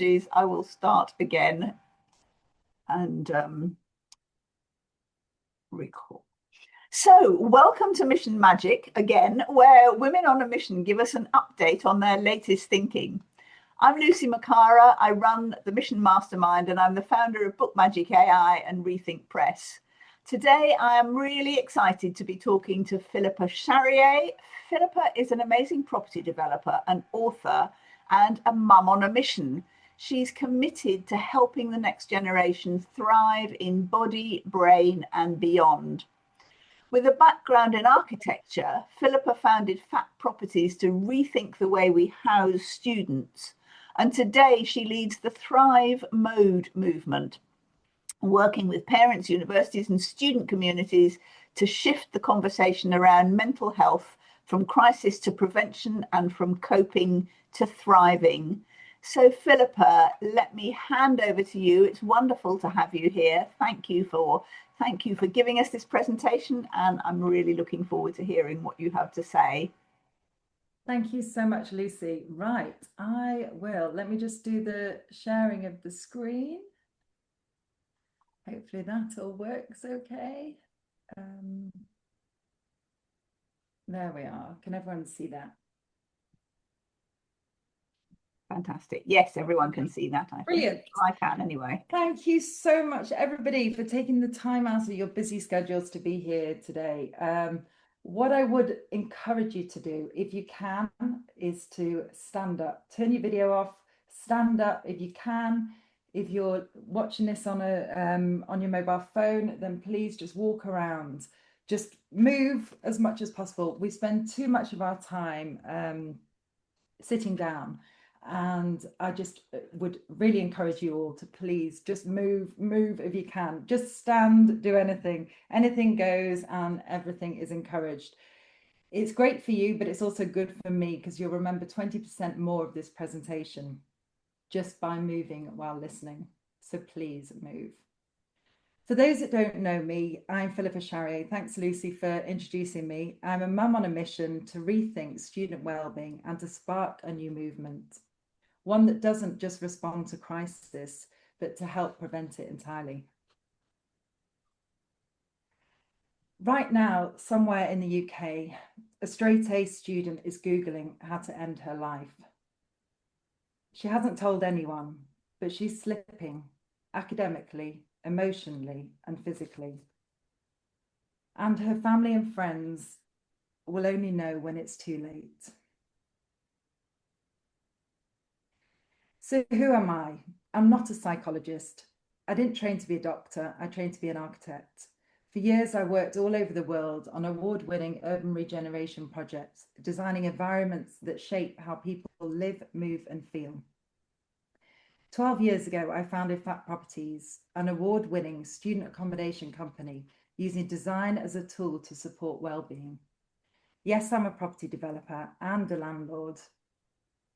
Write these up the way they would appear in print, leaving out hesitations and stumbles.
apologies. I will start again and record. So, welcome to Mission Magic again, where women on a mission give us an update on their latest thinking. I'm Lucy Macara. I run the Mission Mastermind, and I'm the founder of Book Magic AI and Rethink Press. Today, I am really excited to be talking to Philippa Charrier. Philippa is an amazing property developer, an author, and a mum on a mission. She's committed to helping the next generation thrive in body, brain, and beyond. With a background in architecture, Philippa founded Fat Properties to rethink the way we house students. And today she leads the Thrive Mode movement, working with parents, universities, and student communities to shift the conversation around mental health from crisis to prevention and from coping to thriving. So, Philippa, let me hand over to you. It's wonderful to have you here. Thank you for giving us this presentation, and I'm really looking forward to hearing what you have to say. Thank you so much, Lucy. Right, I will. Let me just do the sharing of the screen. Hopefully that all works okay. There we are. Can everyone see that? Fantastic. Yes, everyone can see that. Brilliant. I can anyway. Thank you so much, everybody, for taking the time out of your busy schedules to be here today. What I would encourage you to do, if you can, is to stand up. Turn your video off, stand up if you can. If you're watching this on your mobile phone, then please just walk around. Just move as much as possible. We spend too much of our time sitting down. And I just would really encourage you all to please just move if you can. Just stand, do anything goes, and everything is encouraged. It's great for you, but it's also good for me because you'll remember 20% more of this presentation just by moving while listening. So please move. For those that don't know me, I'm Philippa Charrier. Thanks, Lucy, for introducing me. I'm a mum on a mission to rethink student wellbeing and to spark a new movement. One that doesn't just respond to crisis, but to help prevent it entirely. Right now, somewhere in the UK, a straight-A student is Googling how to end her life. She hasn't told anyone, but she's slipping academically, emotionally, and physically. And her family and friends will only know when it's too late. So who am I? I'm not a psychologist. I didn't train to be a doctor. I trained to be an architect. For years, I worked all over the world on award-winning urban regeneration projects, designing environments that shape how people live, move, and feel. 12 years ago, I founded Fat Properties, an award-winning student accommodation company using design as a tool to support well-being. Yes, I'm a property developer and a landlord,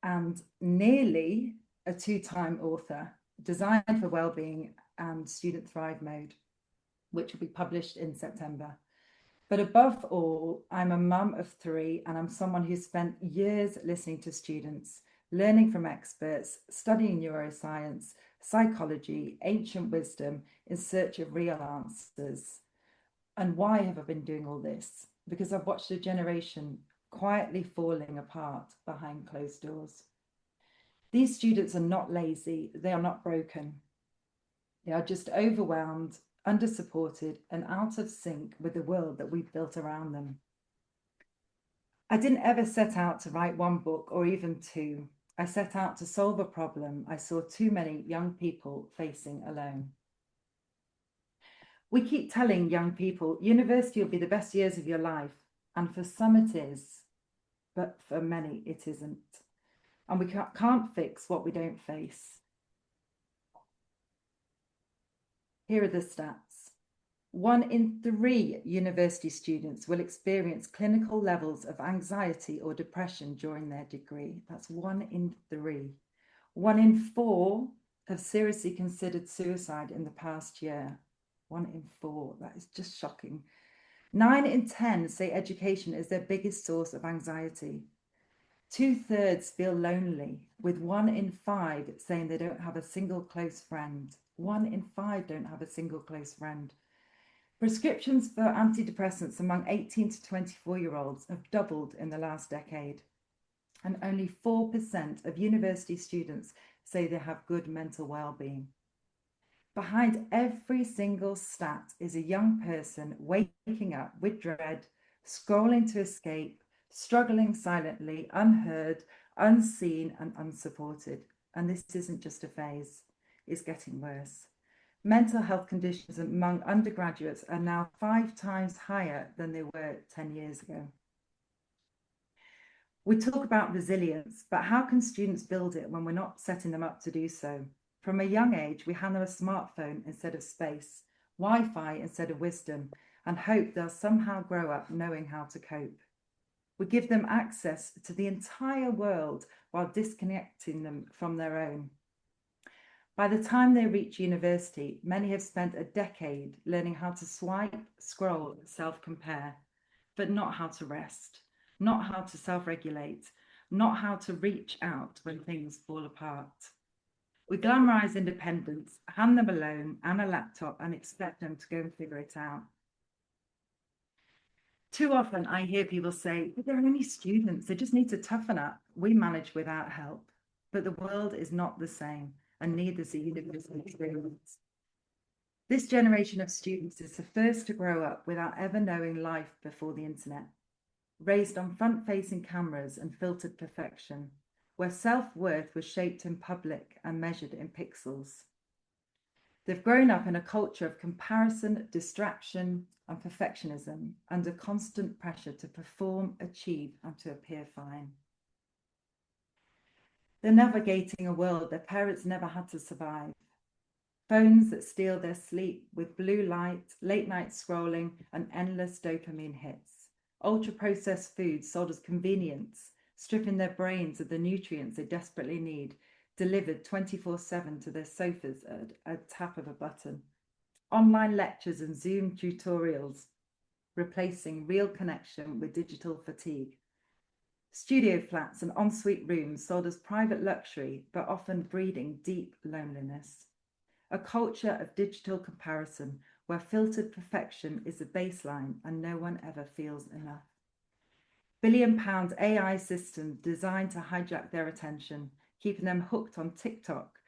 and nearly a two-time author, Design for Wellbeing and Student Thrive Mode, which will be published in September. But above all, I'm a mum of three, and I'm someone who's spent years listening to students, learning from experts, studying neuroscience, psychology, ancient wisdom in search of real answers. And why have I been doing all this? Because I've watched a generation quietly falling apart behind closed doors. These students are not lazy, they are not broken. They are just overwhelmed, under-supported, and out of sync with the world that we've built around them. I didn't ever set out to write one book or even two. I set out to solve a problem I saw too many young people facing alone. We keep telling young people, university will be the best years of your life. And for some it is, but for many it isn't. And we can't fix what we don't face. Here are the stats. 1 in 3 university students will experience clinical levels of anxiety or depression during their degree. That's 1 in 3. 1 in 4 have seriously considered suicide in the past year. 1 in 4, that is just shocking. 9 in 10 say education is their biggest source of anxiety. 2/3 feel lonely, with 1 in 5 saying they don't have a single close friend. 1 in 5 don't have a single close friend. Prescriptions for antidepressants among 18 to 24-year-olds have doubled in the last decade, and only 4% of university students say they have good mental well-being. Behind every single stat is a young person waking up with dread, scrolling to escape, struggling silently, unheard, unseen, and unsupported. And this isn't just a phase, it's getting worse. Mental health conditions among undergraduates are now 5 times higher than they were 10 years ago. We talk about resilience, but how can students build it when we're not setting them up to do so? From a young age, we hand them a smartphone instead of space, Wi-Fi instead of wisdom, and hope they'll somehow grow up knowing how to cope. We give them access to the entire world while disconnecting them from their own. By the time they reach university, many have spent a decade learning how to swipe, scroll, self-compare, but not how to rest, not how to self-regulate, not how to reach out when things fall apart. We glamorize independence, hand them a loan and a laptop, and expect them to go and figure it out. Too often I hear people say, but they're only students, they just need to toughen up. We manage without help. But the world is not the same, and neither is the university experience. This generation of students is the first to grow up without ever knowing life before the internet, raised on front-facing cameras and filtered perfection, where self-worth was shaped in public and measured in pixels. They've grown up in a culture of comparison, distraction, and perfectionism, under constant pressure to perform, achieve, and to appear fine. They're navigating a world their parents never had to survive. Phones that steal their sleep with blue light, late night scrolling, and endless dopamine hits. Ultra-processed foods sold as convenience, stripping their brains of the nutrients they desperately need, delivered 24/7 to their sofas at a tap of a button. Online lectures and Zoom tutorials, replacing real connection with digital fatigue. Studio flats and ensuite rooms sold as private luxury, but often breeding deep loneliness. A culture of digital comparison where filtered perfection is the baseline and no one ever feels enough. £1 billion AI systems designed to hijack their attention, keeping them hooked on TikTok,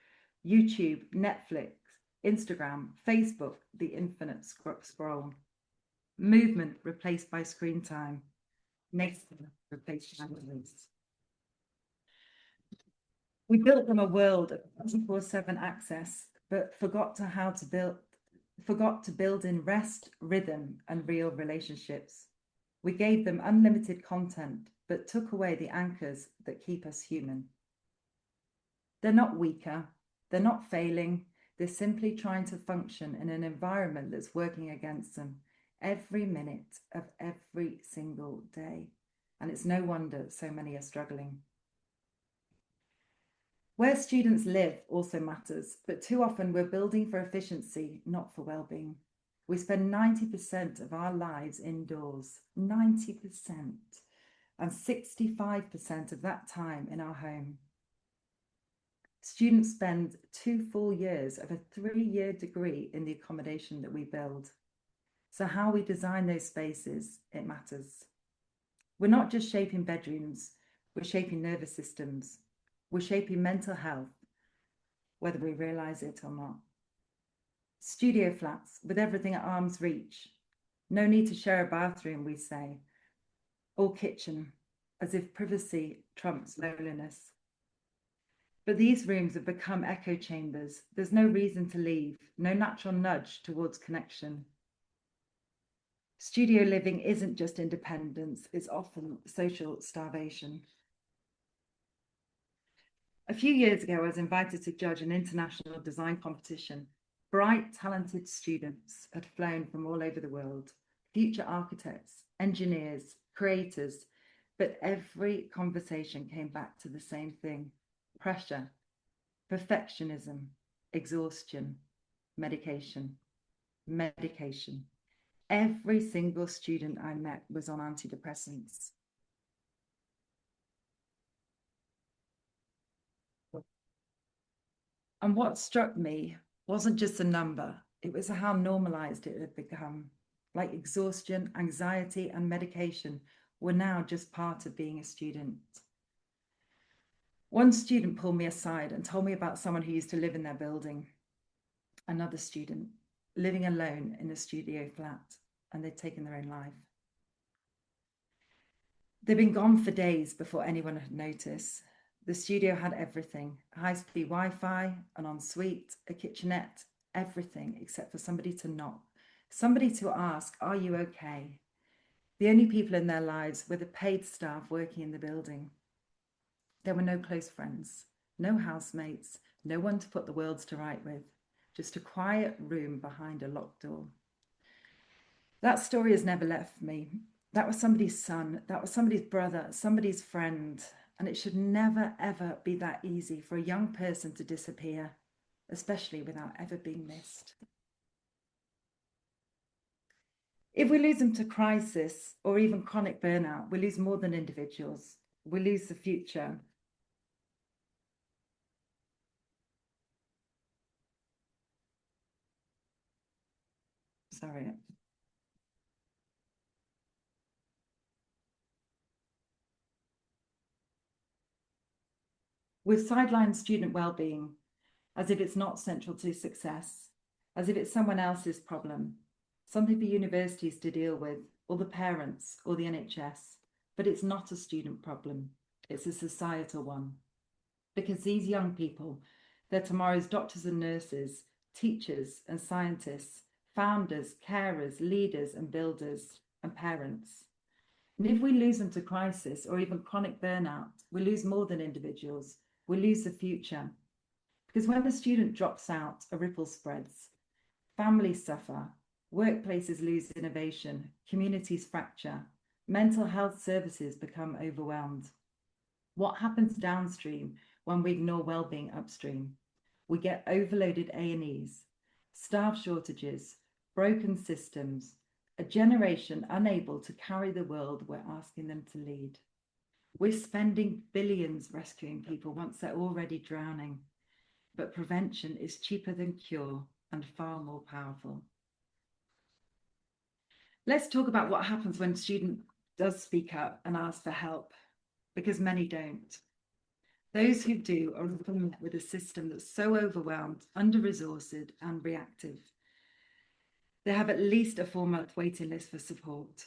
YouTube, Netflix, Instagram, Facebook, the infinite scroll. Movement replaced by screen time. Nature replaced by noise. We built them a world of 24/7 access, but forgot to build in rest, rhythm, and real relationships. We gave them unlimited content, but took away the anchors that keep us human. They're not weaker, they're not failing, they're simply trying to function in an environment that's working against them every minute of every single day. And it's no wonder so many are struggling. Where students live also matters, but too often we're building for efficiency, not for well-being. We spend 90% of our lives indoors, 90%, and 65% of that time in our home. Students spend 2 full years of a 3-year degree in the accommodation that we build. So how we design those spaces, it matters. We're not just shaping bedrooms, we're shaping nervous systems. We're shaping mental health, whether we realise it or not. Studio flats with everything at arm's reach. No need to share a bathroom, we say, or kitchen, as if privacy trumps loneliness. But these rooms have become echo chambers. There's no reason to leave, no natural nudge towards connection. Studio living isn't just independence, it's often social starvation. A few years ago, I was invited to judge an international design competition. Bright, talented students had flown from all over the world, future architects, engineers, creators, but every conversation came back to the same thing: pressure, perfectionism, exhaustion, medication. Every single student I met was on antidepressants. And what struck me wasn't just a number, it was how normalized it had become. Like exhaustion, anxiety, and medication were now just part of being a student. One student pulled me aside and told me about someone who used to live in their building. Another student living alone in a studio flat, and they'd taken their own life. They'd been gone for days before anyone had noticed. The studio had everything: high-speed Wi-Fi, an ensuite, a kitchenette, everything except for somebody to knock, somebody to ask, "Are you okay?" The only people in their lives were the paid staff working in the building. There were no close friends, no housemates, no one to put the worlds to right with, just a quiet room behind a locked door. That story has never left me. That was somebody's son, that was somebody's brother, somebody's friend, and it should never, ever be that easy for a young person to disappear, especially without ever being missed. If we lose them to crisis or even chronic burnout, we lose more than individuals. We lose the future. Sorry. We've sidelined student well-being as if it's not central to success, as if it's someone else's problem, something for universities to deal with, or the parents, or the NHS. But it's not a student problem, it's a societal one. Because these young people, they're tomorrow's doctors and nurses, teachers and scientists, founders, carers, leaders and builders, and parents. And if we lose them to crisis or even chronic burnout, we lose more than individuals. We lose the future. Because when a student drops out, a ripple spreads. Families suffer, workplaces lose innovation, communities fracture, mental health services become overwhelmed. What happens downstream when we ignore well-being upstream? We get overloaded A&Es, staff shortages, broken systems, a generation unable to carry the world we're asking them to lead. We're spending billions rescuing people once they're already drowning, but prevention is cheaper than cure and far more powerful. Let's talk about what happens when a student does speak up and ask for help, because many don't. Those who do are often met with a system that's so overwhelmed, under-resourced and reactive. They have at least a 4-month waiting list for support.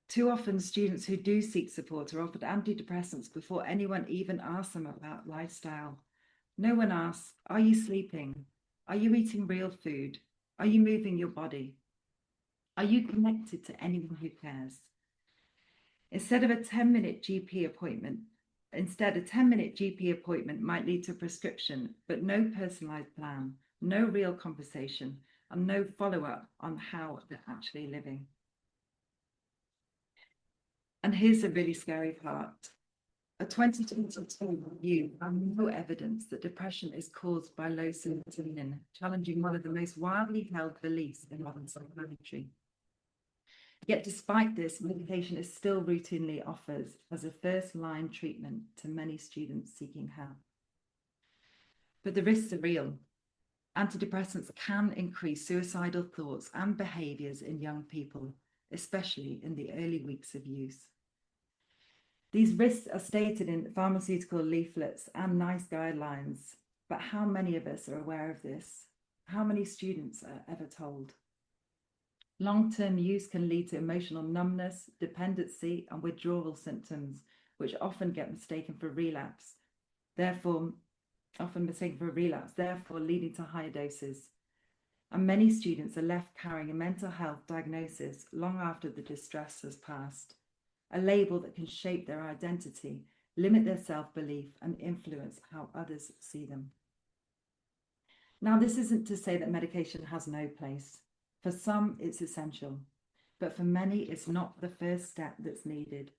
Too often, students who do seek support are offered antidepressants before anyone even asks them about lifestyle. No one asks, are you sleeping? Are you eating real food? Are you moving your body? Are you connected to anyone who cares? Instead, a 10-minute GP appointment might lead to a prescription, but no personalized plan, no real conversation, and no follow-up on how they're actually living. And here's the really scary part. A 2022 review found no evidence that depression is caused by low serotonin, challenging one of the most widely held beliefs in modern psychiatry. Yet despite this, medication is still routinely offered as a first-line treatment to many students seeking help. But the risks are real. Antidepressants can increase suicidal thoughts and behaviours in young people, especially in the early weeks of use. These risks are stated in pharmaceutical leaflets and NICE guidelines, but how many of us are aware of this? How many students are ever told? Long-term use can lead to emotional numbness, dependency, and withdrawal symptoms, which often get mistaken for relapse, therefore leading to higher doses. And many students are left carrying a mental health diagnosis long after the distress has passed, a label that can shape their identity, limit their self-belief, and influence how others see them. Now, this isn't to say that medication has no place. For some, it's essential, but for many, it's not the first step that's needed.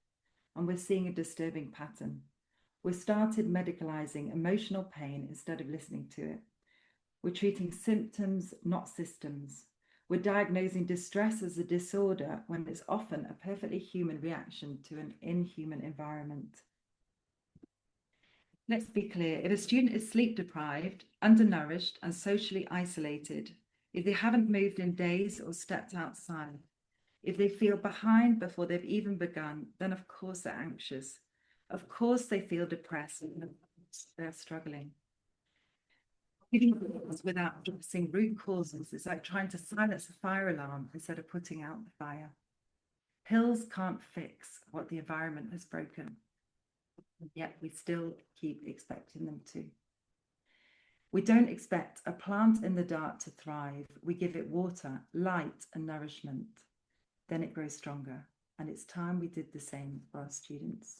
And we're seeing a disturbing pattern. We've started medicalizing emotional pain instead of listening to it. We're treating symptoms, not systems. We're diagnosing distress as a disorder when it's often a perfectly human reaction to an inhuman environment. Let's be clear. If a student is sleep deprived, undernourished, and socially isolated, if they haven't moved in days or stepped outside, if they feel behind before they've even begun, then of course they're anxious. Of course they feel depressed and of course they're struggling. Giving pills without addressing root causes is like trying to silence a fire alarm instead of putting out the fire. Pills can't fix what the environment has broken, yet we still keep expecting them to. We don't expect a plant in the dark to thrive. We give it water, light, and nourishment. Then it grows stronger, and it's time we did the same for our students.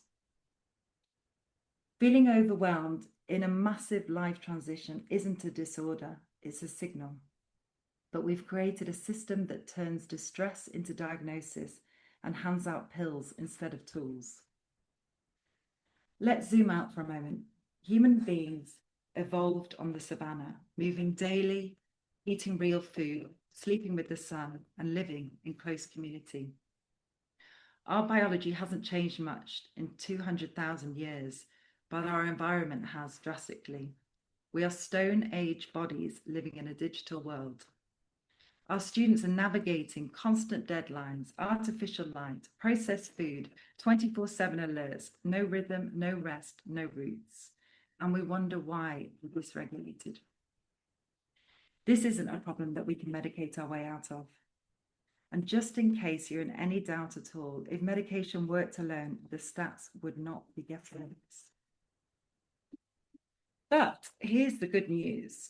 Feeling overwhelmed in a massive life transition isn't a disorder, it's a signal. But we've created a system that turns distress into diagnosis and hands out pills instead of tools. Let's zoom out for a moment. Human beings evolved on the savannah, moving daily, eating real food, sleeping with the sun, and living in close community. Our biology hasn't changed much in 200,000 years, but our environment has drastically. We are Stone Age bodies living in a digital world. Our students are navigating constant deadlines, artificial light, processed food, 24/7 alerts, no rhythm, no rest, no roots. And we wonder why we're dysregulated. This isn't a problem that we can medicate our way out of. And just in case you're in any doubt at all, if medication worked alone, the stats would not be getting this. But here's the good news.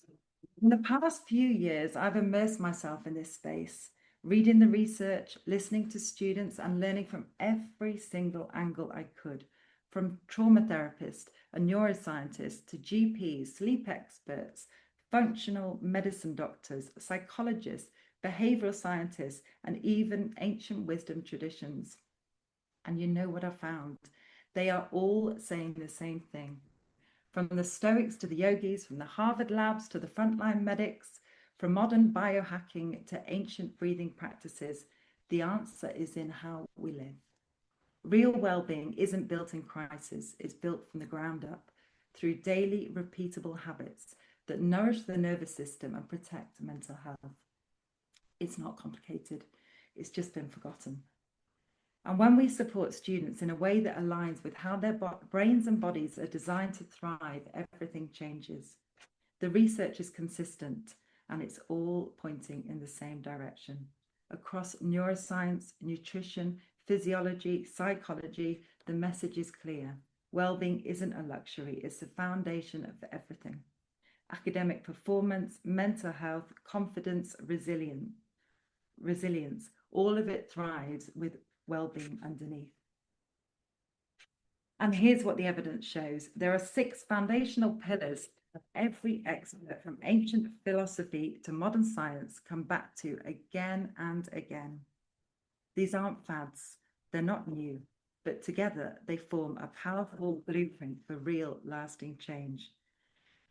In the past few years, I've immersed myself in this space, reading the research, listening to students, and learning from every single angle I could, from trauma therapists and neuroscientists to GPs, sleep experts, functional medicine doctors, psychologists, behavioral scientists, and even ancient wisdom traditions. And you know what I found? They are all saying the same thing. From the Stoics to the yogis, from the Harvard labs to the frontline medics, from modern biohacking to ancient breathing practices, the answer is in how we live. Real well-being isn't built in crisis, it's built from the ground up through daily repeatable habits that nourish the nervous system and protect mental health. It's not complicated, it's just been forgotten. And when we support students in a way that aligns with how their brains and bodies are designed to thrive, everything changes. The research is consistent and it's all pointing in the same direction. Across neuroscience, nutrition, physiology, psychology, the message is clear. Well-being isn't a luxury, it's the foundation of everything. Academic performance, mental health, confidence, resilience, all of it thrives with well-being underneath. And here's what the evidence shows. There are 6 foundational pillars that every expert from ancient philosophy to modern science come back to again and again. These aren't fads, they're not new, but together they form a powerful blueprint for real lasting change.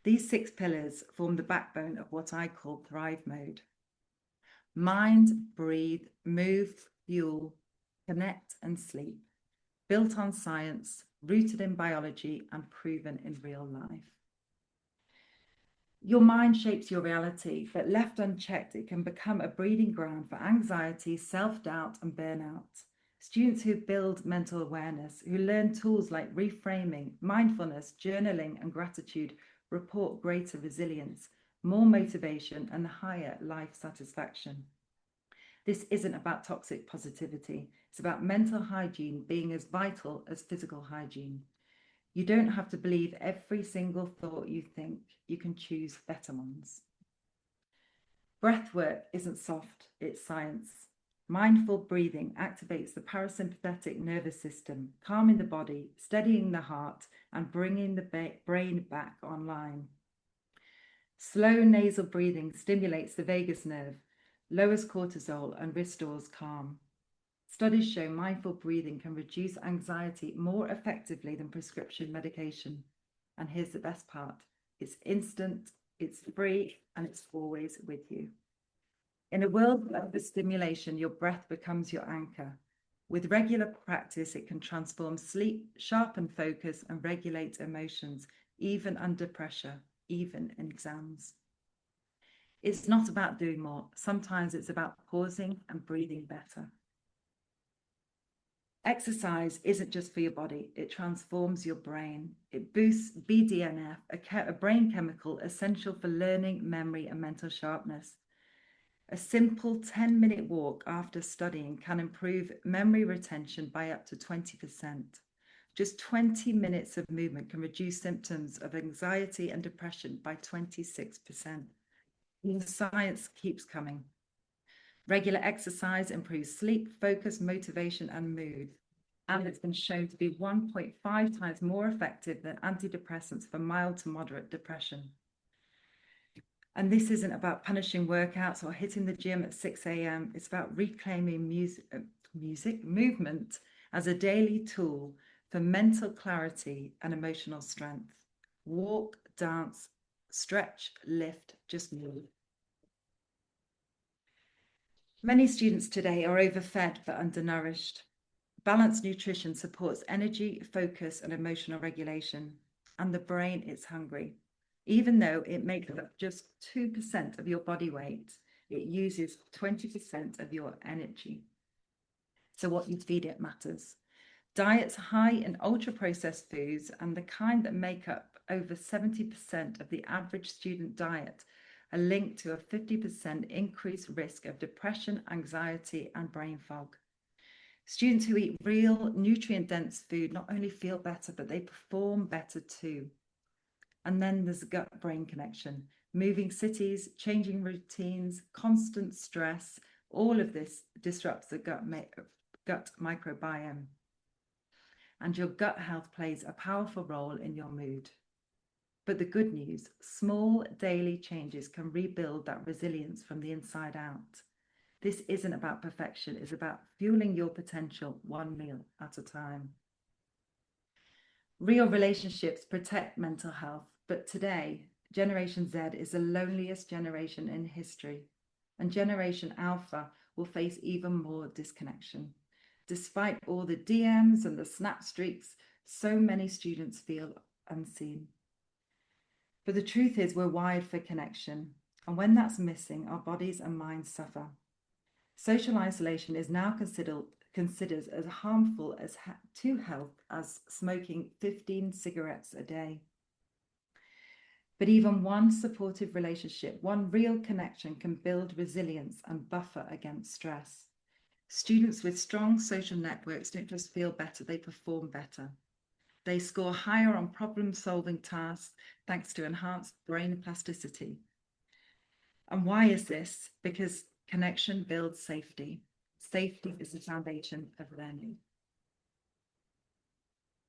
These 6 pillars form the backbone of what I call Thrive Mode. Mind, breathe, move, fuel, connect and sleep, built on science, rooted in biology and proven in real life. Your mind shapes your reality, but left unchecked, it can become a breeding ground for anxiety, self-doubt and burnout. Students who build mental awareness, who learn tools like reframing, mindfulness, journaling and gratitude report greater resilience, more motivation and higher life satisfaction. This isn't about toxic positivity. It's about mental hygiene being as vital as physical hygiene. You don't have to believe every single thought you think. You can choose better ones. Breath work isn't soft, it's science. Mindful breathing activates the parasympathetic nervous system, calming the body, steadying the heart, and bringing the brain back online. Slow nasal breathing stimulates the vagus nerve, lowers cortisol and restores calm. Studies show mindful breathing can reduce anxiety more effectively than prescription medication. And here's the best part. It's instant, it's free, and it's always with you. In a world of overstimulation, your breath becomes your anchor. With regular practice, it can transform sleep, sharpen focus, and regulate emotions, even under pressure, even in exams. It's not about doing more. Sometimes it's about pausing and breathing better. Exercise isn't just for your body, it transforms your brain. It boosts BDNF, a brain chemical essential for learning, memory, and mental sharpness. A simple 10-minute walk after studying can improve memory retention by up to 20%. Just 20 minutes of movement can reduce symptoms of anxiety and depression by 26%. The science keeps coming. Regular exercise improves sleep, focus, motivation, and mood. And it's been shown to be 1.5 times more effective than antidepressants for mild to moderate depression. And this isn't about punishing workouts or hitting the gym at 6 a.m. It's about reclaiming movement as a daily tool for mental clarity and emotional strength. Walk, dance, stretch, lift, just move. Many students today are overfed but undernourished. Balanced nutrition supports energy, focus, and emotional regulation. And the brain is hungry. Even though it makes up just 2% of your body weight, it uses 20% of your energy. So what you feed it matters. Diets high in ultra-processed foods and the kind that make up over 70% of the average student diet are linked to a 50% increased risk of depression, anxiety, and brain fog. Students who eat real nutrient-dense food not only feel better, but they perform better too. And then there's gut-brain connection. Moving cities, changing routines, constant stress, all of this disrupts the gut microbiome. And your gut health plays a powerful role in your mood. But the good news, small daily changes can rebuild that resilience from the inside out. This isn't about perfection, it's about fueling your potential one meal at a time. Real relationships protect mental health, but today, Generation Z is the loneliest generation in history, and Generation Alpha will face even more disconnection. Despite all the DMs and the snap streaks, so many students feel unseen. But the truth is we're wired for connection, and when that's missing, our bodies and minds suffer. Social isolation is now considered as harmful to health as smoking 15 cigarettes a day. But even one supportive relationship, one real connection can build resilience and buffer against stress. Students with strong social networks don't just feel better, they perform better. They score higher on problem-solving tasks thanks to enhanced brain plasticity. And why is this? Because connection builds safety. Safety is the foundation of learning.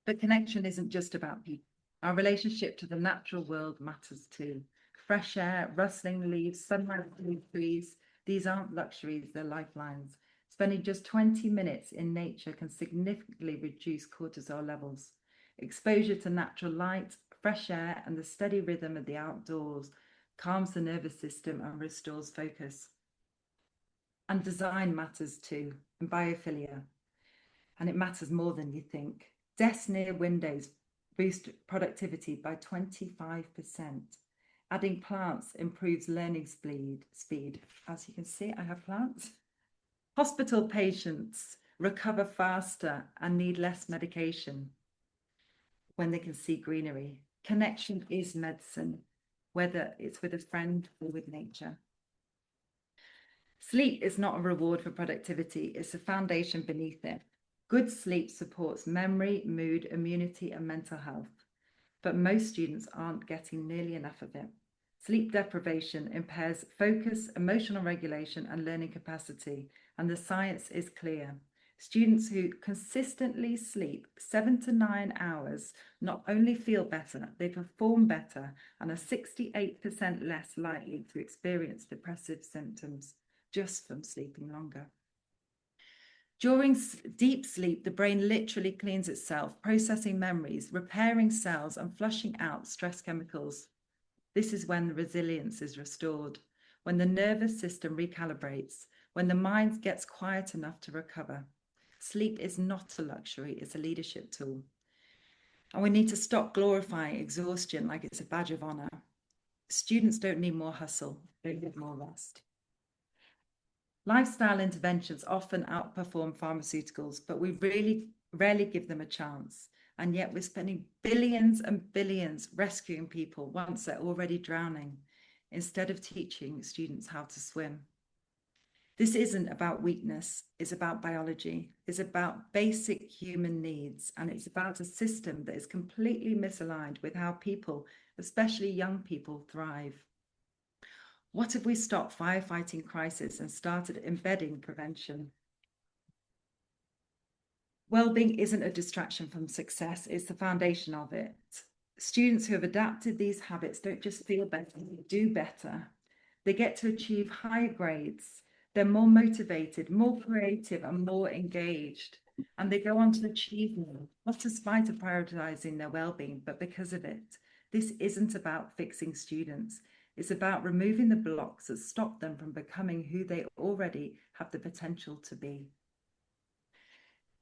But connection isn't just about people. Our relationship to the natural world matters too. Fresh air, rustling leaves, sunlight through trees, these aren't luxuries, they're lifelines. Spending just 20 minutes in nature can significantly reduce cortisol levels. Exposure to natural light, fresh air, and the steady rhythm of the outdoors calms the nervous system and restores focus. And design matters too, and biophilia. And it matters more than you think. Desks near windows boost productivity by 25%. Adding plants improves learning speed. As you can see, I have plants. Hospital patients recover faster and need less medication when they can see greenery. Connection is medicine, whether it's with a friend or with nature. Sleep is not a reward for productivity, it's a foundation beneath it. Good sleep supports memory, mood, immunity, and mental health. But most students aren't getting nearly enough of it. Sleep deprivation impairs focus, emotional regulation, and learning capacity, and the science is clear. Students who consistently sleep 7 to 9 hours not only feel better, they perform better and are 68% less likely to experience depressive symptoms just from sleeping longer. During deep sleep, the brain literally cleans itself, processing memories, repairing cells, and flushing out stress chemicals. This is when the resilience is restored, when the nervous system recalibrates, when the mind gets quiet enough to recover. Sleep is not a luxury, it's a leadership tool. And we need to stop glorifying exhaustion like it's a badge of honor. Students don't need more hustle, they need more rest. Lifestyle interventions often outperform pharmaceuticals, but we really rarely give them a chance. And yet we're spending billions and billions rescuing people once they're already drowning, instead of teaching students how to swim. This isn't about weakness, it's about biology, it's about basic human needs, and it's about a system that is completely misaligned with how people, especially young people, thrive. What if we stopped firefighting crisis and started embedding prevention? Wellbeing isn't a distraction from success, it's the foundation of it. Students who have adapted these habits don't just feel better, they do better. They get to achieve higher grades. They're more motivated, more creative, and more engaged. And they go on to achieve more, not despite of prioritizing their well-being, but because of it. This isn't about fixing students. It's about removing the blocks that stop them from becoming who they already have the potential to be.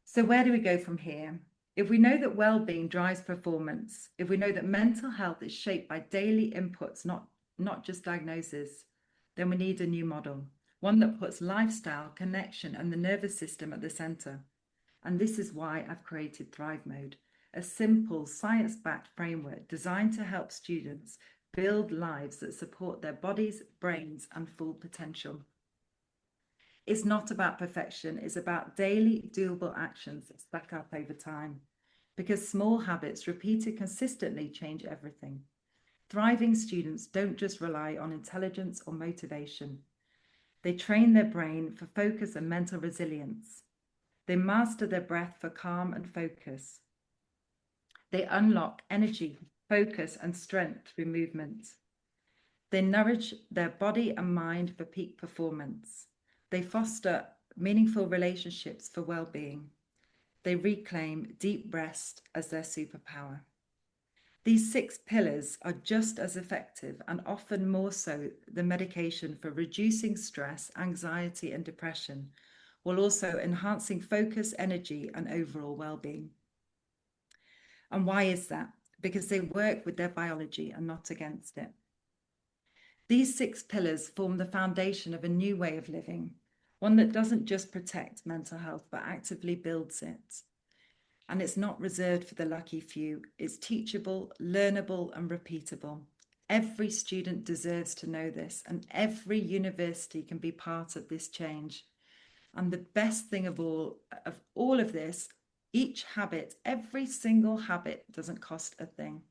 So where do we go from here? If we know that well-being drives performance, if we know that mental health is shaped by daily inputs, not just diagnosis, then we need a new model, one that puts lifestyle, connection, and the nervous system at the center. And this is why I've created Thrive Mode, a simple science-backed framework designed to help students build lives that support their bodies, brains, and full potential. It's not about perfection, it's about daily doable actions that stack up over time. Because small habits repeated consistently change everything. Thriving students don't just rely on intelligence or motivation. They train their brain for focus and mental resilience. They master their breath for calm and focus. They unlock energy, focus, and strength through movement. They nourish their body and mind for peak performance. They foster meaningful relationships for well-being. They reclaim deep rest as their superpower. These 6 pillars are just as effective and often more so than medication for reducing stress, anxiety, and depression, while also enhancing focus, energy, and overall well-being. And why is that? Because they work with their biology and not against it. These 6 pillars form the foundation of a new way of living, one that doesn't just protect mental health, but actively builds it. And it's not reserved for the lucky few. It's teachable, learnable, and repeatable. Every student deserves to know this, and every university can be part of this change. And the best thing of all of this, each habit, every single habit doesn't cost a thing.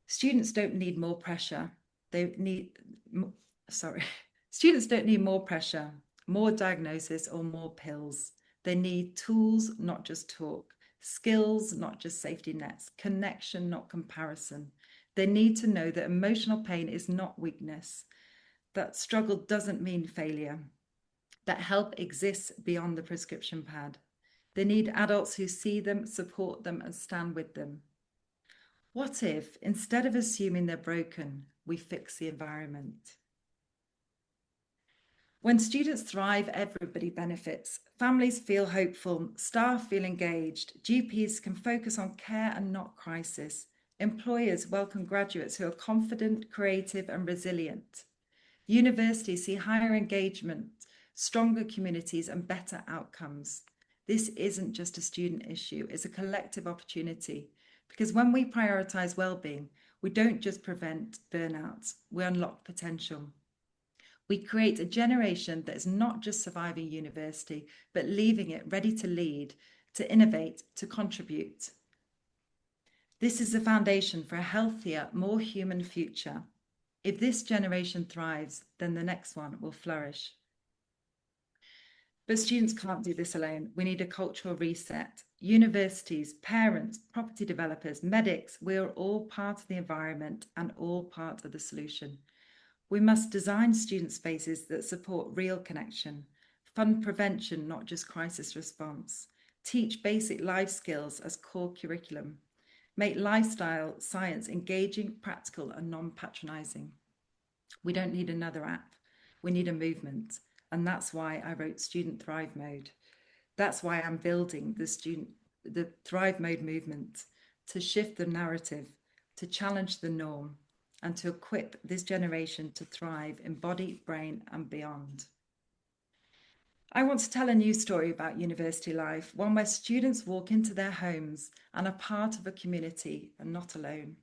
Students don't need more pressure. Students don't need more pressure, more diagnosis, or more pills. They need tools, not just talk, skills, not just safety nets, connection, not comparison. They need to know that emotional pain is not weakness, that struggle doesn't mean failure, that help exists beyond the prescription pad. They need adults who see them, support them, and stand with them. What if, instead of assuming they're broken, we fix the environment? When students thrive, everybody benefits. Families feel hopeful, staff feel engaged, GPs can focus on care and not crisis. Employers welcome graduates who are confident, creative, and resilient. Universities see higher engagement, stronger communities, and better outcomes. This isn't just a student issue, it's a collective opportunity. Because when we prioritise well-being, we don't just prevent burnout, we unlock potential. We create a generation that is not just surviving university, but leaving it ready to lead, to innovate, to contribute. This is the foundation for a healthier, more human future. If this generation thrives, then the next one will flourish. But students can't do this alone. We need a cultural reset. Universities, parents, property developers, medics, we are all part of the environment and all part of the solution. We must design student spaces that support real connection, fund prevention, not just crisis response, teach basic life skills as core curriculum, make lifestyle science engaging, practical, and non-patronizing. We don't need another app. We need a movement. And that's why I wrote Student Thrive Mode. That's why I'm building the student the Thrive Mode movement to shift the narrative, to challenge the norm, and to equip this generation to thrive in body, brain, and beyond. I want to tell a new story about university life, one where students walk into their homes and are part of a community and not alone,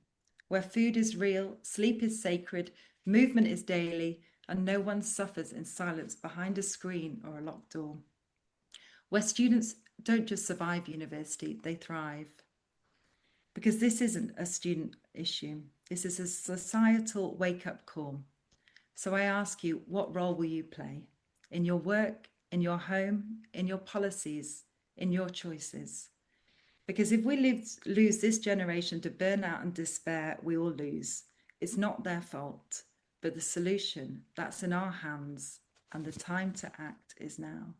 where food is real, sleep is sacred, movement is daily, and no one suffers in silence behind a screen or a locked door, where students don't just survive university, they thrive. Because this isn't a student issue, this is a societal wake-up call. So I ask you, what role will you play in your work, in your home, in your policies, in your choices? Because if we lose this generation to burnout and despair, we will lose. It's not their fault, but the solution, that's in our hands, and the time to act is now.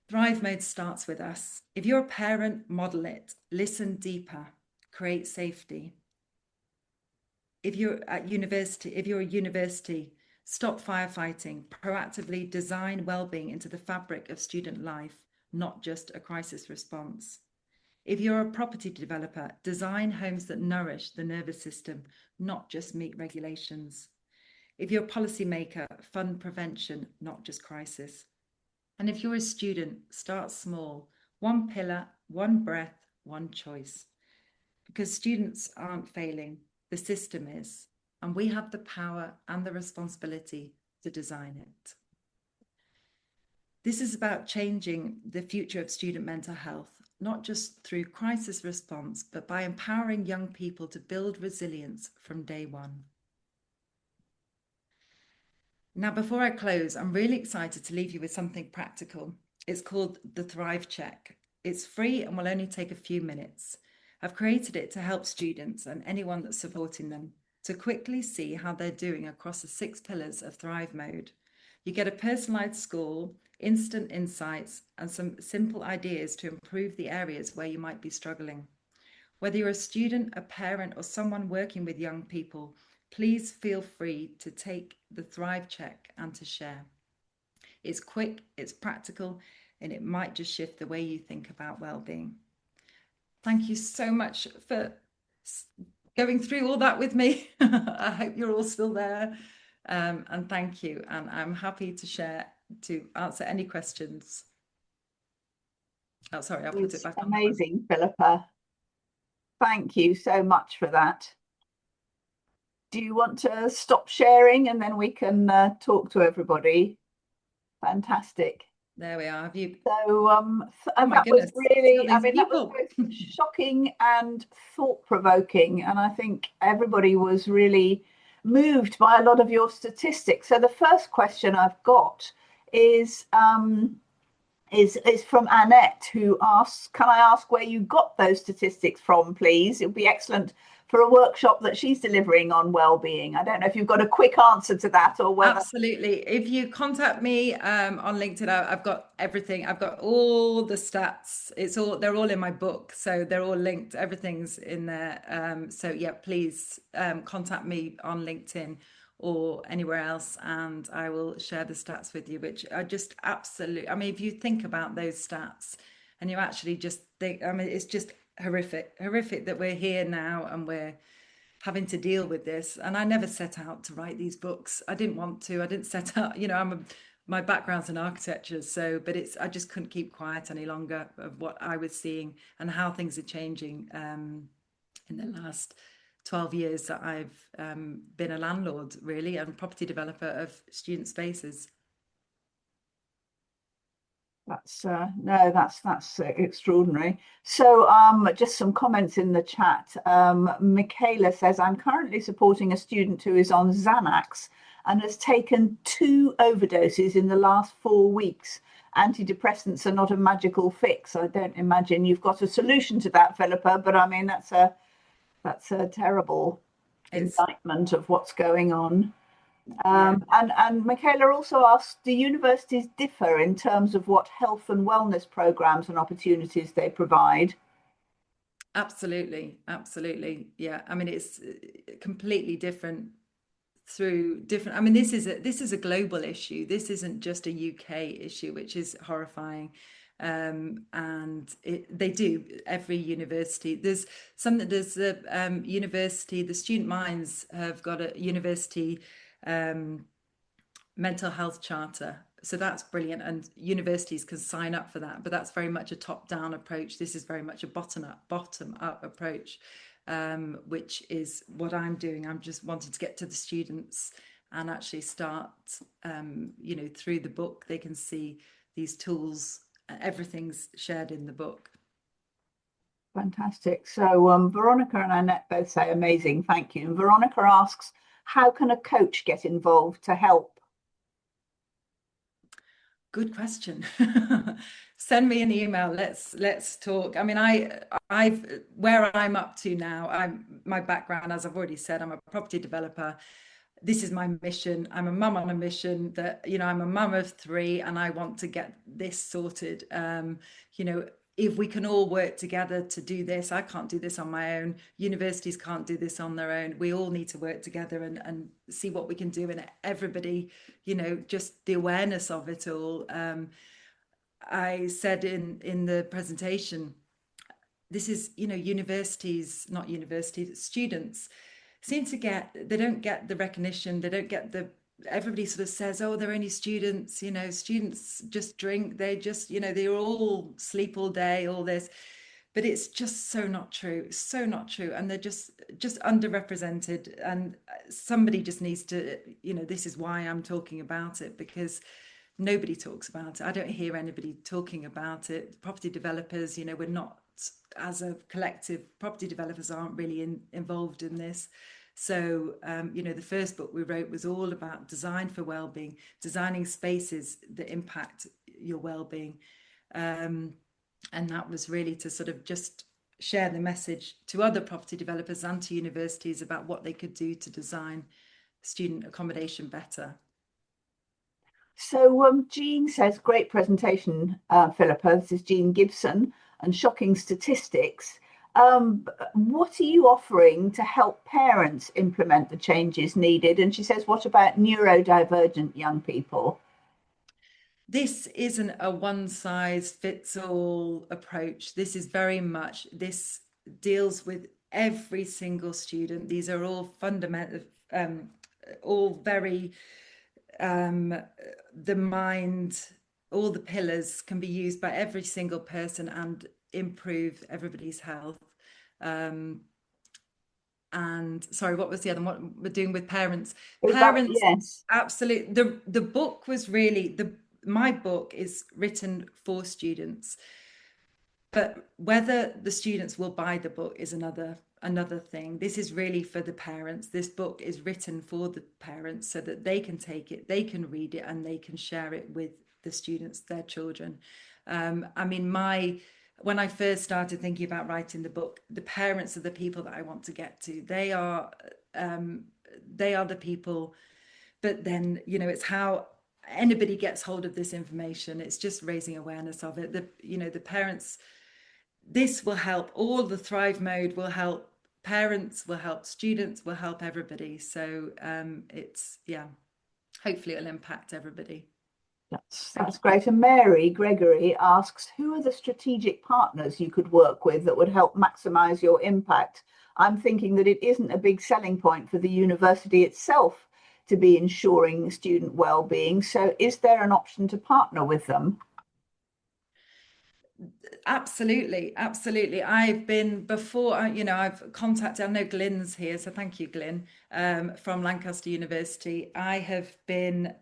Thrive Mode starts with us. If you're a parent, model it, listen deeper, create safety. If you're a university, stop firefighting, proactively design well-being into the fabric of student life, not just a crisis response. If you're a property developer, design homes that nourish the nervous system, not just meet regulations. If you're a policymaker, fund prevention, not just crisis. And if you're a student, start small, one pillar, one breath, one choice. Because students aren't failing, the system is, and we have the power and the responsibility to design it. This is about changing the future of student mental health, not just through crisis response, but by empowering young people to build resilience from day one. Now, before I close, I'm really excited to leave you with something practical. It's called the Thrive Check. It's free and will only take a few minutes. I've created it to help students and anyone that's supporting them to quickly see how they're doing across the 6 pillars of Thrive Mode. You get a personalized score, instant insights, and some simple ideas to improve the areas where you might be struggling. Whether you're a student, a parent, or someone working with young people, please feel free to take the Thrive Check and to share. It's quick, it's practical, and it might just shift the way you think about well-being. Thank you so much for going through all that with me. I hope you're all still there. And thank you. And I'm happy to answer any questions. Oh, sorry, I'll put it back on. Amazing, Philippa. Thank you so much for that. Do you want to stop sharing and then we can talk to everybody? Fantastic. There we are. Have you? So Oh my that goodness. was really, That was both shocking and thought-provoking. And I think everybody was really moved by a lot of your statistics. So the first question I've got is from Annette, who asks, can I ask where you got those statistics from, please? It would be excellent for a workshop that she's delivering on well-being. I don't know if you've got a quick answer to that or whether... Absolutely. If you contact me on LinkedIn, I've got everything. I've got all the stats. They're all in my book. So they're all linked. Everything's in there. So yeah, please contact me on LinkedIn or anywhere else, and I will share the stats with you, which are just absolute. I mean, if you think about those stats and you actually just think, I mean, it's just horrific that we're here now and we're having to deal with this. And I never set out to write these books. I didn't want to. I didn't set out, my background's in architecture, but I just couldn't keep quiet any longer of what I was seeing and how things are changing in the last 12 years that I've been a landlord, really, and property developer of student spaces. That's extraordinary. So just some comments in the chat. Michaela says, I'm currently supporting a student who is on Xanax and has taken 2 overdoses in the last 4 weeks. Antidepressants are not a magical fix. I don't imagine you've got a solution to that, Philippa, but I mean, that's a terrible indictment of what's going on. And Michaela also asked, do universities differ in terms of what health and wellness programs and opportunities they provide? Absolutely. Yeah. I mean, it's completely different through different. I mean, this is a global issue. This isn't just a UK issue, which is horrifying. And they do every university. There's a university, the student minds have got a university mental health charter. So that's brilliant, and universities can sign up for that. But that's very much a top-down approach. This is very much a bottom-up approach, which is what I'm doing. I'm just wanting to get to the students and actually start, through the book, they can see these tools. Everything's shared in the book. Fantastic. So Veronica and Annette both say amazing, thank you. And Veronica asks, how can a coach get involved to help? Good question. Send me an email. Let's talk. I mean, I've where I'm up to now. My background, as I've already said, I'm a property developer. This is my mission. I'm a mum on a mission that, I'm a mum of 3 and I want to get this sorted. If we can all work together to do this, I can't do this on my own. Universities can't do this on their own. We all need to work together and see what we can do. And everybody, just the awareness of it all. I said in the presentation, this is, students seem to they don't get the recognition, they don't get everybody sort of says, oh, they're only students, students just drink, they just, they all sleep all day, all this. But it's just so not true, and they're just underrepresented, and somebody just needs to, this is why I'm talking about it, because nobody talks about it. I don't hear anybody talking about it. Property developers, we're not, as a collective, property developers aren't really involved in this. So, the first book we wrote was all about design for wellbeing, designing spaces that impact your wellbeing. And that was really to sort of just share the message to other property developers and to universities about what they could do to design student accommodation better. So Jean says, great presentation, Philippa. This is Jean Gibson, and shocking statistics. What are you offering to help parents implement the changes needed? And she says, what about neurodivergent young people? This isn't a one-size-fits-all approach. This deals with every single student. These are all fundamental, all very, the mind, all the pillars can be used by every single person and improve everybody's health. And sorry, what was the other one? What we're doing with parents? Parents, yes, absolutely. The book was really my book is written for students, but whether the students will buy the book is another thing. This is really for the parents. This book is written for the parents so that they can take it, they can read it, and they can share it with the students, their children. I mean, when I first started thinking about writing the book, the parents are the people that I want to get to. They are the people, but then, it's how anybody gets hold of this information. It's just raising awareness of it. The parents, this will help. All the Thrive Mode will help parents, will help students, will help everybody. So hopefully it'll impact everybody. That's great. And Mary Gregory asks, who are the strategic partners you could work with that would help maximize your impact? I'm thinking that it isn't a big selling point for the university itself to be ensuring student well-being. So is there an option to partner with them? Absolutely. I've been before, I've contacted, I know Glyn's here, so thank you, Glyn, from Lancaster University. I have been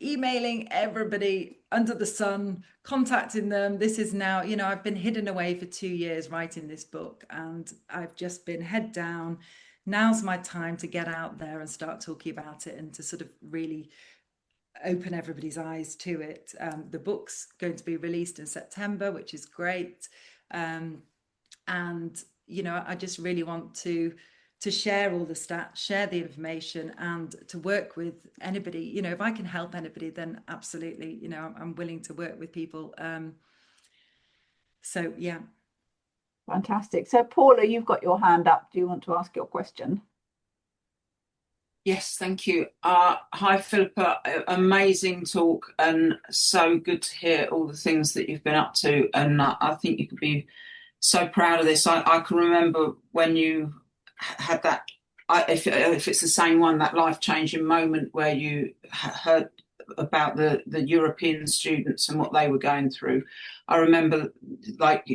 emailing everybody under the sun, contacting them. This is now, I've been hidden away for 2 years writing this book, and I've just been head down. Now's my time to get out there and start talking about it and to sort of really open everybody's eyes to it. The book's going to be released in September, which is great. And, I just really want to share all the stats, share the information, and to work with anybody. If I can help anybody, then absolutely, I'm willing to work with people. So, yeah. Fantastic. So Paula, you've got your hand up. Do you want to ask your question? Yes, thank you. Hi, Philippa. Amazing talk, and so good to hear all the things that you've been up to. And I think you could be so proud of this. I can remember when you had that, if it's the same one, that life-changing moment where you heard about the European students and what they were going through. I remember, like,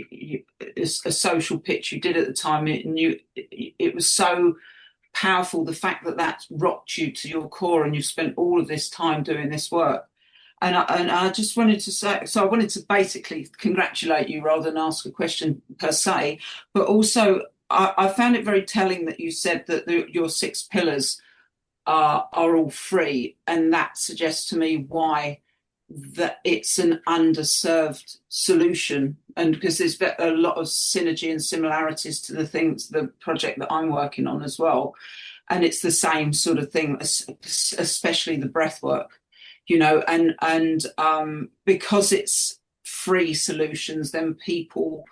a social pitch you did at the time, it was so powerful, the fact that that's rocked you to your core and you've spent all of this time doing this work. And I just wanted to say, so I wanted to basically congratulate you rather than ask a question per se, but also I found it very telling that you said that your 6 pillars are all free, and that suggests to me why that it's an underserved solution, and because there's a lot of synergy and similarities to the project that I'm working on as well, and it's the same sort of thing, especially the breath work, and because it's free solutions, then people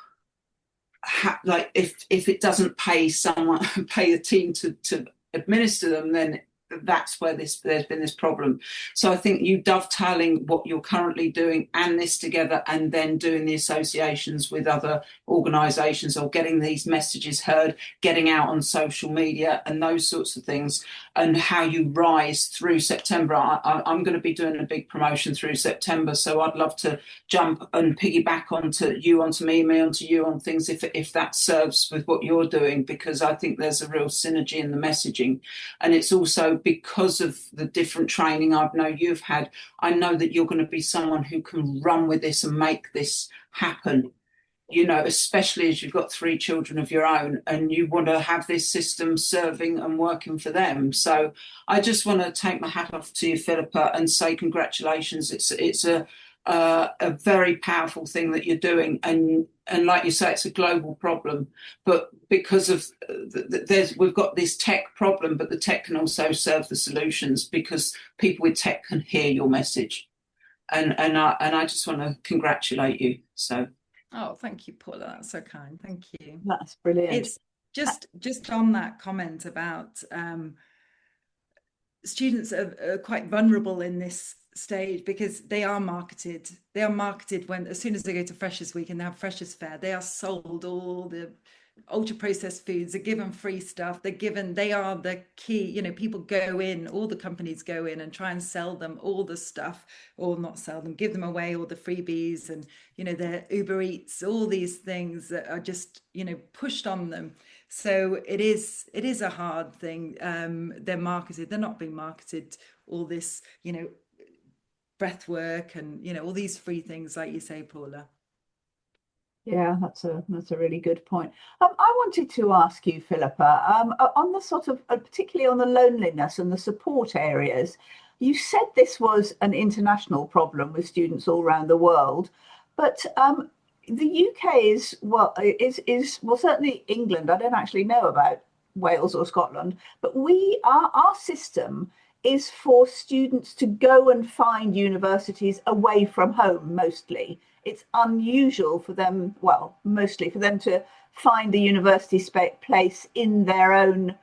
like, if it doesn't pay someone pay a team to administer them, then that's where there's been this problem. So I think you dovetailing what you're currently doing and this together, and then doing the associations with other organisations, or getting these messages heard, getting out on social media and those sorts of things, and how you rise through September. I'm going to be doing a big promotion through September, so I'd love to jump and piggyback onto me onto you on things, if that serves with what you're doing, because I think there's a real synergy in the messaging. And it's also because of the different training I've known you've had, I know that you're going to be someone who can run with this and make this happen, especially as you've got 3 children of your own and you want to have this system serving and working for them. So I just want to take my hat off to you, Philippa, and say congratulations. It's a very powerful thing that you're doing, and like you say, it's a global problem, but because of we've got this tech problem, but the tech can also serve the solutions, because people with tech can hear your message, and I just want to congratulate you. So. Oh, thank you, Paula. That's so kind. Thank you. That's brilliant. It's just on that comment about students are quite vulnerable in this stage, because they are marketed. They are marketed when, as soon as they go to Freshers Week and they have Freshers Fair, they are sold all the ultra processed foods, are given free stuff, they are the key. People go in, all the companies go in and try and sell them all the stuff, or not sell them, give them away, all the freebies, and their Uber Eats, all these things that are just pushed on them. So it is a hard thing. They're not being marketed all this breath work and all these free things, like you say, Paula. Yeah, that's a really good point. I wanted to ask you, Philippa, on the sort of, particularly on the loneliness and the support areas. You said this was an international problem with students all around the world, but the UK is well, certainly England. I don't actually know about Wales or Scotland, but our system is for students to go and find universities away from home mostly. It's unusual for them, well, mostly for them to find the university place in their own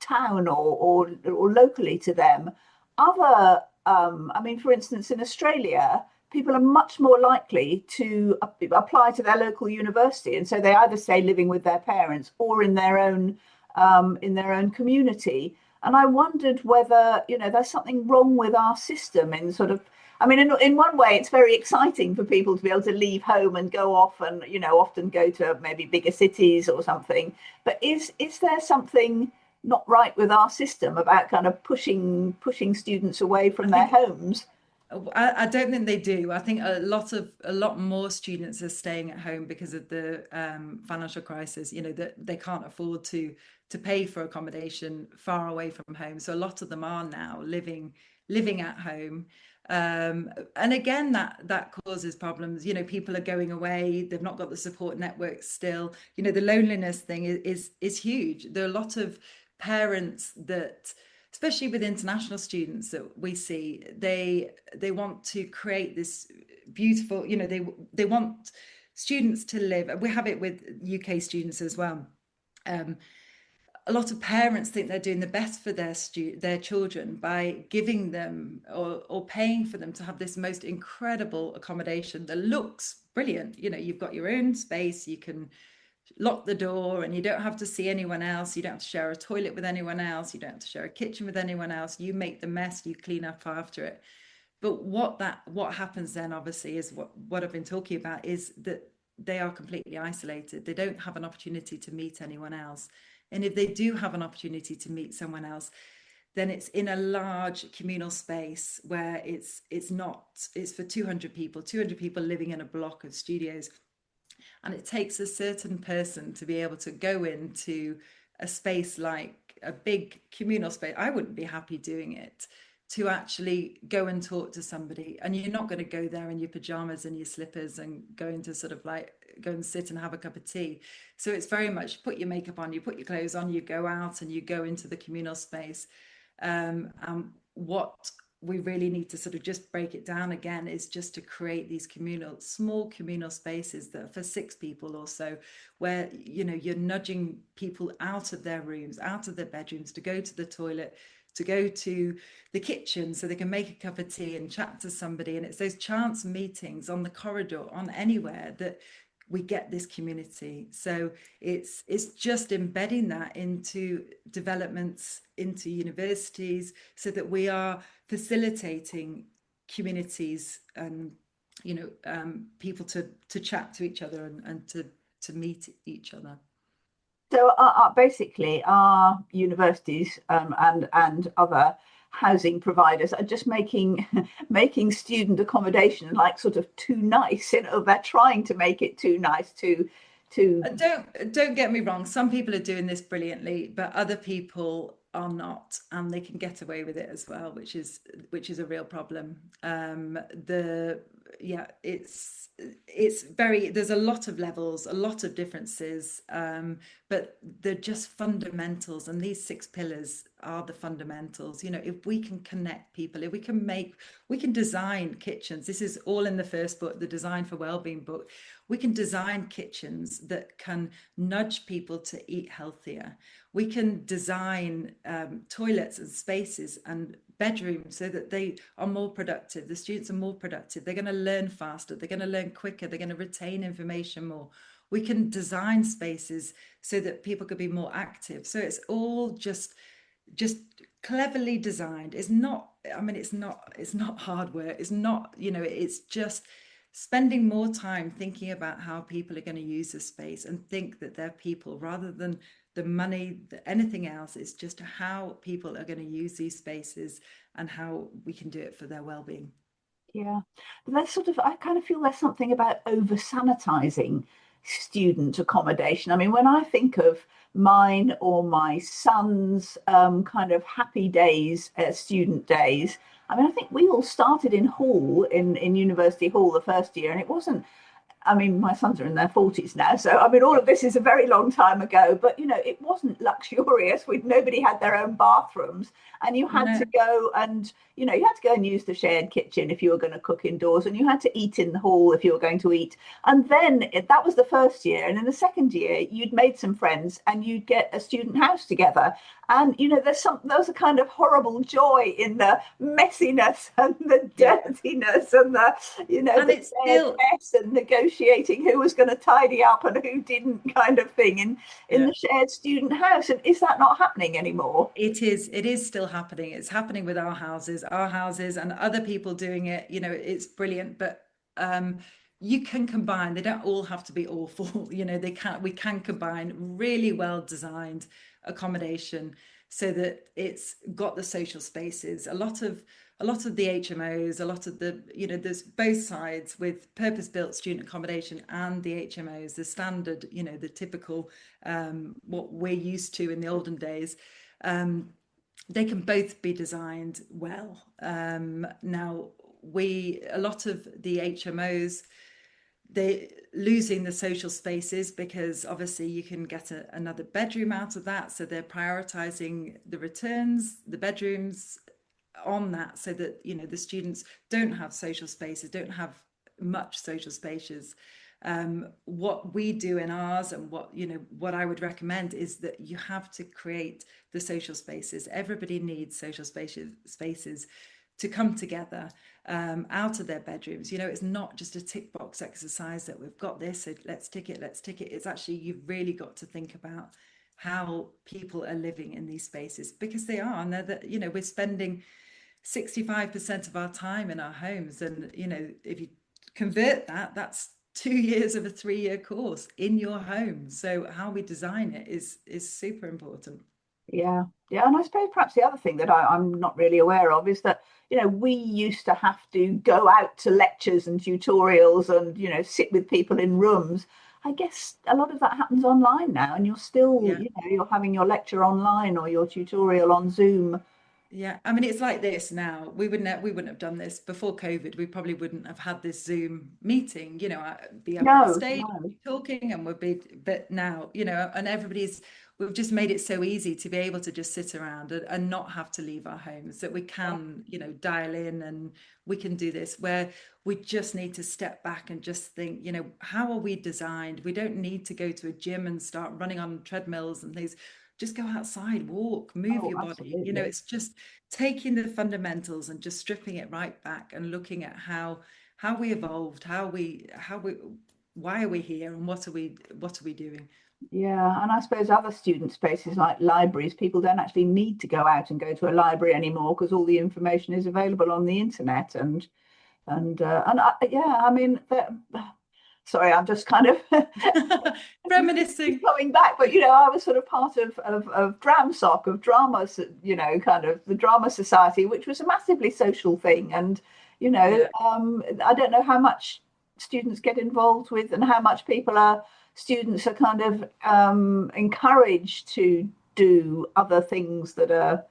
town or locally to them. I mean, for instance, in Australia, people are much more likely to apply to their local university, and so they either stay living with their parents or in their own community. And I wondered whether there's something wrong with our system in sort of. I mean, in one way, it's very exciting for people to be able to leave home and go off and, often go to maybe bigger cities or something. But is there something not right with our system about kind of pushing students away from their homes? I don't think they do. I think a lot more students are staying at home because of the financial crisis. That they can't afford to pay for accommodation far away from home. So a lot of them are now living at home. And again, that causes problems. People are going away, they've not got the support network still. The loneliness thing is huge. There are a lot of parents that, especially with international students that we see, they want to create this beautiful, they want students to live. We have it with UK students as well. a lot of parents think they're doing the best for their children by giving them or paying for them to have this most incredible accommodation that looks brilliant. You know, you've got your own space, you can lock the door and you don't have to see anyone else, you don't have to share a toilet with anyone else, you don't have to share a kitchen with anyone else, you make the mess, you clean up after it. But what happens then, obviously, is what I've been talking about, is that they are completely isolated. They don't have an opportunity to meet anyone else. And if they do have an opportunity to meet someone else, then it's in a large communal space where it's for 200 people living in a block of studios. And it takes a certain person to be able to go into a space like a big communal space. I wouldn't be happy doing it, to actually go and talk to somebody. And you're not going to go there in your pajamas and your slippers and going to sort of like go and sit and have a cup of tea. So it's very much put your makeup on, you put your clothes on, you go out and you go into the communal space. And what we really need to sort of just break it down again is just to create these small communal spaces that are for 6 people or so, where, you know, you're nudging people out of their rooms, out of their bedrooms, to go to the toilet, to go to the kitchen so they can make a cup of tea and chat to somebody. And it's those chance meetings on the corridor, on anywhere, that we get this community. So it's just embedding that into developments, into universities, so that we are facilitating communities and, you know, people to chat to each other and to meet each other. So basically, our universities and other housing providers are just making student accommodation like sort of too nice. You know, they're trying to make it too nice to. Don't get me wrong. Some people are doing this brilliantly, but other people are not, and they can get away with it as well, which is a real problem. There's a lot of levels, a lot of differences, but they're just fundamentals, and these 6 pillars are the fundamentals. You know, if we can connect people, if we can design kitchens. This is all in the first book, the Design for Wellbeing book. We can design kitchens that can nudge people to eat healthier. We can design toilets and spaces and bedrooms so that they are more productive. The students are more productive. They're going to learn faster. They're going to learn quicker. They're going to retain information more. We can design spaces so that people could be more active. So it's all just cleverly designed. It's not hard work. It's not, you know, it's just spending more time thinking about how people are going to use the space and think that they're people rather than the money, anything else. It's just how people are going to use these spaces and how we can do it for their well-being. Yeah, but there's sort of, I kind of feel there's something about over sanitizing student accommodation. I mean, when I think of mine or my son's kind of happy days, student days, I mean, I think we all started in hall, in university hall the first year, and it wasn't, I mean, my sons are in their 40s now, so I mean, all of this is a very long time ago. But you know, it wasn't luxurious. Nobody had their own bathrooms, and you had to go and you had to go and use the shared kitchen if you were going to cook indoors, and you had to eat in the hall if you were going to eat. And then that was the first year, and in the second year, you'd made some friends, and you'd get a student house together. And there's a kind of horrible joy in the messiness and the dirtiness and the the mess and negotiating who was going to tidy up and who didn't, kind of thing in the shared student house. And is that not happening anymore? It is still happening. It's happening with our houses and other people doing it. You know, it's brilliant, but you can combine. They don't all have to be awful. You know, we can combine really well designed accommodation so that it's got the social spaces. A lot of the HMOs, a lot of the, there's both sides with purpose-built student accommodation and the HMOs, the standard, the typical, what we're used to in the olden days. They can both be designed well. Now, a lot of the HMOs, they're losing the social spaces because obviously you can get another bedroom out of that. So they're prioritizing the returns, the bedrooms on that, so that, the students don't have social spaces, don't have much social spaces. What we do in ours, and what I would recommend, is that you have to create the social spaces. Everybody needs social spaces to come together out of their bedrooms. It's not just a tick box exercise that we've got this, so let's tick it. It's actually, you've really got to think about how people are living in these spaces, because they are, and we're spending 65% of our time in our homes, and if you convert that, that's 2 years of a 3-year course in your home. So how we design it is super important. Yeah, and I suppose perhaps the other thing that I'm not really aware of is that we used to have to go out to lectures and tutorials and sit with people in rooms. I guess a lot of that happens online now, and you're still you're having your lecture online or your tutorial on Zoom. Yeah, I mean, it's like this now. We wouldn't have done this before COVID. We probably wouldn't have had this Zoom meeting, be up on No, stage no. talking, and but now, and we've just made it so easy to be able to just sit around and not have to leave our homes, that we can, dial in, and we can do this, where we just need to step back and just think, how are we designed? We don't need to go to a gym and start running on treadmills and things. Just go outside, walk, move your body. Absolutely. It's just taking the fundamentals and just stripping it right back and looking at how we evolved, why are we here, and what are we doing? Yeah, and I suppose other student spaces like libraries, people don't actually need to go out and go to a library anymore because all the information is available on the internet. Yeah, I mean, sorry, I'm just kind of reminiscing, coming back, but I was sort of part of DramSoc, of drama, kind of the drama society, which was a massively social thing, and I don't know how much students get involved with, and how much students are kind of encouraged to do other things that are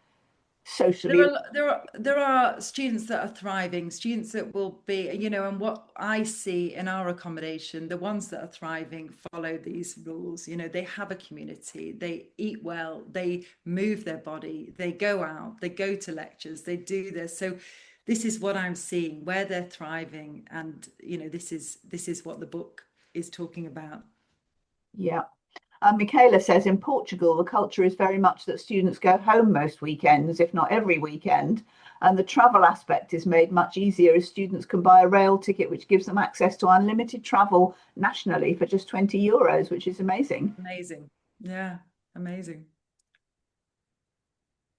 socially. There are students that are thriving, students that will be, and what I see in our accommodation, the ones that are thriving follow these rules. They have a community, they eat well, they move their body, they go out, they go to lectures, they do this. So this is what I'm seeing, where they're thriving, and this is what the book is talking about. Yeah. Michaela says in Portugal, the culture is very much that students go home most weekends, if not every weekend. And the travel aspect is made much easier as students can buy a rail ticket, which gives them access to unlimited travel nationally for just €20, which is amazing. Amazing. Yeah, amazing.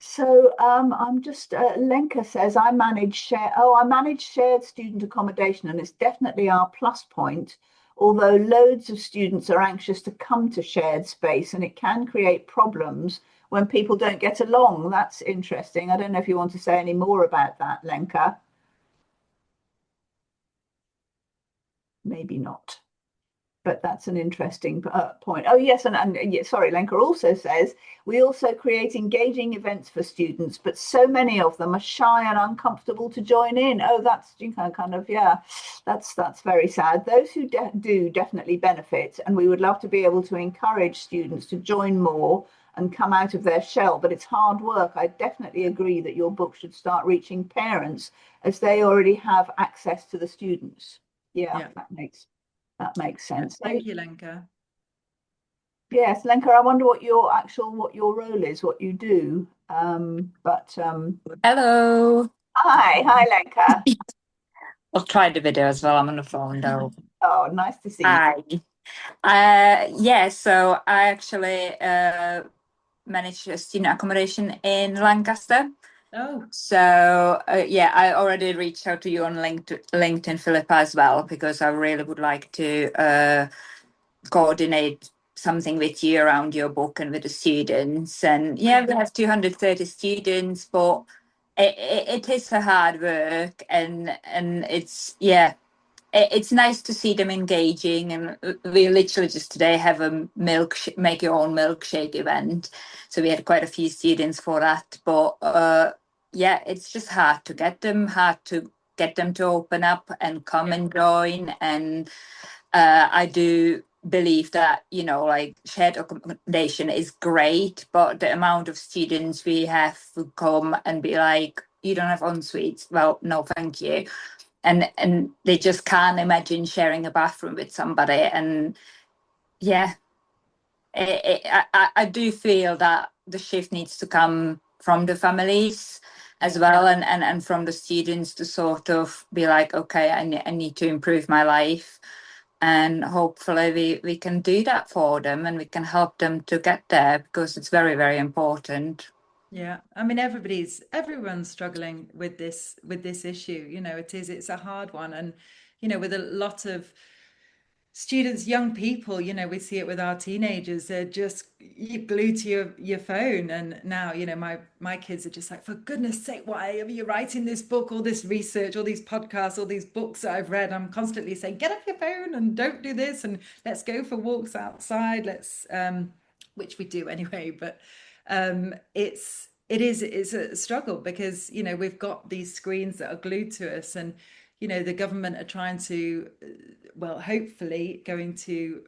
So I'm just, Lenka says, I manage shared student accommodation, and it's definitely our plus point. Although loads of students are anxious to come to shared space, and it can create problems when people don't get along. That's interesting. I don't know if you want to say any more about that, Lenka. Maybe not. But that's an interesting point. Oh, yes. And yeah, sorry, Lenka also says, we also create engaging events for students, but so many of them are shy and uncomfortable to join in. Oh, that's kind of, yeah, that's very sad. Those who do definitely benefit, and we would love to be able to encourage students to join more and come out of their shell, but it's hard work. I definitely agree that your book should start reaching parents, as they already have access to the students. Yeah. That makes sense. Thank you, Lenka. Yes, Lenka, I wonder what your role is, what you do. Hello. Hi, Lenka. I'll try the video as well. I'm on the phone though. Oh, nice to see you. Hi. Yeah, so I actually manage student accommodation in Lancaster. Oh. So yeah, I already reached out to you on LinkedIn, Philippa, as well, because I really would like to coordinate something with you around your book and with the students. And yeah, we have 230 students, but it is a hard work, and it's it's nice to see them engaging. And we literally just today have a make your own milkshake event, so we had quite a few students for that. But yeah, it's just hard to get them to open up and come and join. And I do believe that like shared accommodation is great, but the amount of students we have who come and be like, you don't have en suites, well, no thank you. and they just can't imagine sharing a bathroom with somebody. And yeah, I do feel that the shift needs to come from the families as well, and from the students to sort of be like, okay, I need to improve my life, and hopefully we can do that for them, and we can help them to get there, because it's very, very important. Yeah, I mean, everyone's struggling with this issue. You know, it's a hard one, and you know, with a lot of students, young people, you know, we see it with our teenagers. They're just glued to your phone, and now, you know, my kids are just like, for goodness sake, why are you writing this book, all this research, all these podcasts, all these books that I've read? I'm constantly saying, get off your phone and don't do this, and let's go for walks outside. Let's which we do anyway, but it's a struggle, because you know, we've got these screens that are glued to us, and you know, the government are trying to, well, hopefully going to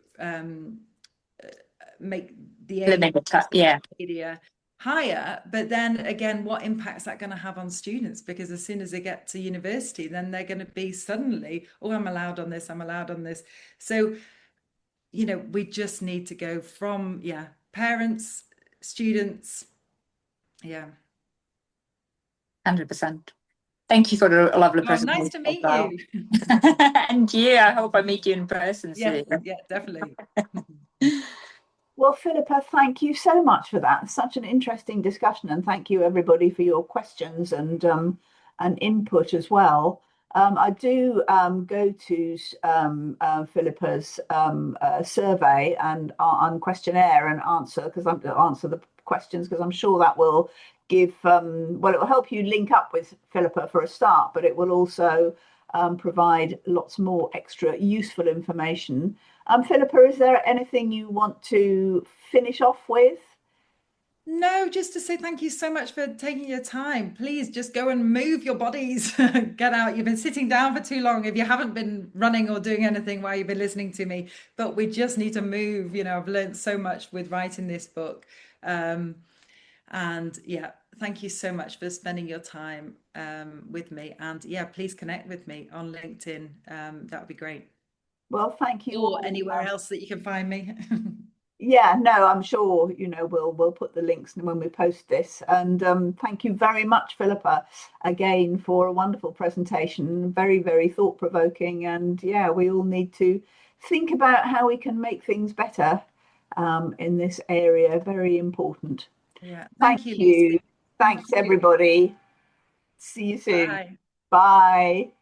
make the age of social media higher. But then again, what impact's that going to have on students? Because as soon as they get to university, then they're going to be suddenly, oh, I'm allowed on this, I'm allowed on this. So, you know, we just need to go from, parents, students. Yeah. 100%. Thank you for the lovely presentation. Nice to meet you. And you, I hope I meet you in person soon. Yeah, definitely. Well, Philippa, thank you so much for that. Such an interesting discussion, and thank you everybody for your questions and input as well. I do go to Philippa's survey and questionnaire and answer the questions, because I'm sure that will give it will help you link up with Philippa for a start, but it will also provide lots more extra useful information. Philippa, is there anything you want to finish off with? No, just to say thank you so much for taking your time. Please just go and move your bodies. Get out. You've been sitting down for too long if you haven't been running or doing anything while you've been listening to me. But we just need to move. You know, I've learned so much with writing this book. And yeah, thank you so much for spending your time with me. And yeah, please connect with me on LinkedIn. That would be great. Well, thank you. Or anywhere else that you can find me. Yeah, no, I'm sure, you know, we'll put the links when we post this. And thank you very much, Philippa, again, for a wonderful presentation. Very, very thought-provoking. And yeah, we all need to think about how we can make things better in this area. Very important. Yeah. Thank you. Thanks, everybody. See you soon. Bye. Bye.